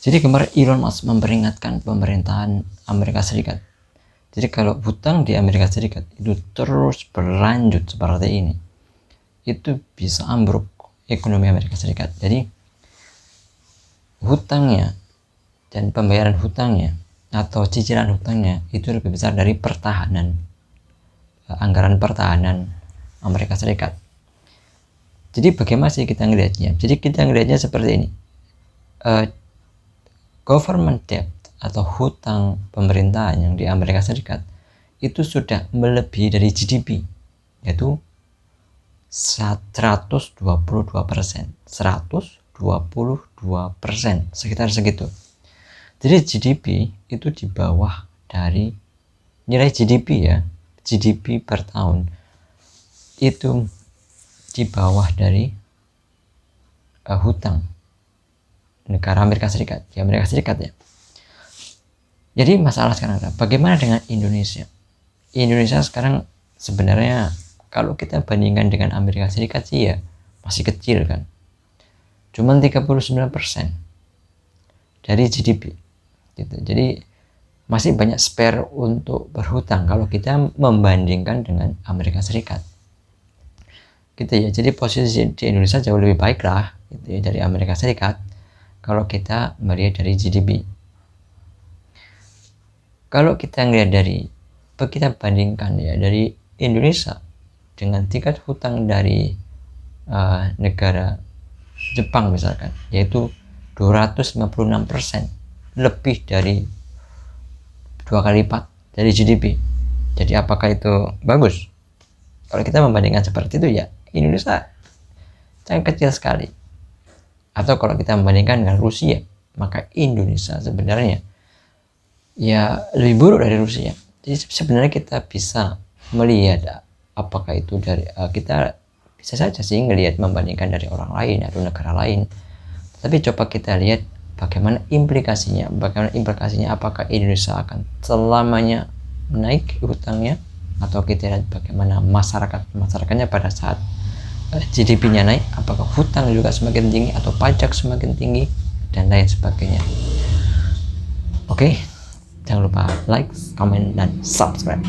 Jadi kemarin Elon Musk memperingatkan pemerintahan Amerika Serikat. Jadi kalau hutang di Amerika Serikat itu terus berlanjut seperti ini, itu bisa ambruk ekonomi Amerika Serikat. Jadi hutangnya dan pembayaran hutangnya atau cicilan hutangnya itu lebih besar dari anggaran pertahanan Amerika Serikat. Jadi bagaimana sih kita ngelihatnya? Jadi kita ngelihatnya seperti ini. Government debt atau hutang pemerintahan yang di Amerika Serikat itu sudah melebihi dari GDP, yaitu 122%, 122%, sekitar segitu. Jadi GDP itu di bawah dari nilai GDP ya, GDP per tahun itu di bawah dari hutang negara Amerika Serikat, di Amerika Serikat ya. Jadi masalah sekarang adalah bagaimana dengan Indonesia? Indonesia sekarang sebenarnya kalau kita bandingkan dengan Amerika Serikat sih ya masih kecil kan. Cuman 39% dari GDP gitu. Jadi masih banyak spare untuk berhutang kalau kita membandingkan dengan Amerika Serikat. Gitu ya. Jadi posisi di Indonesia jauh lebih baik lah gitu ya, dari Amerika Serikat kalau kita melihat dari GDP. Kalau kita bandingkan ya dari Indonesia dengan tingkat hutang dari negara Jepang misalkan, yaitu 256%, lebih dari 2 kali lipat dari GDP. Jadi apakah itu bagus? Kalau kita membandingkan seperti itu ya Indonesia sangat kecil sekali. Atau kalau kita membandingkan dengan Rusia, maka Indonesia sebenarnya ya lebih buruk dari Rusia. Jadi sebenarnya kita bisa melihat apakah itu dari kita bisa saja sih ngelihat membandingkan dari orang lain atau negara lain. Tapi coba kita lihat bagaimana implikasinya apakah Indonesia akan selamanya naik hutangnya, atau kita lihat bagaimana masyarakatnya pada saat GDP-nya naik, apakah hutang juga semakin tinggi atau pajak semakin tinggi dan lain sebagainya. Oke, jangan lupa like, comment, dan subscribe.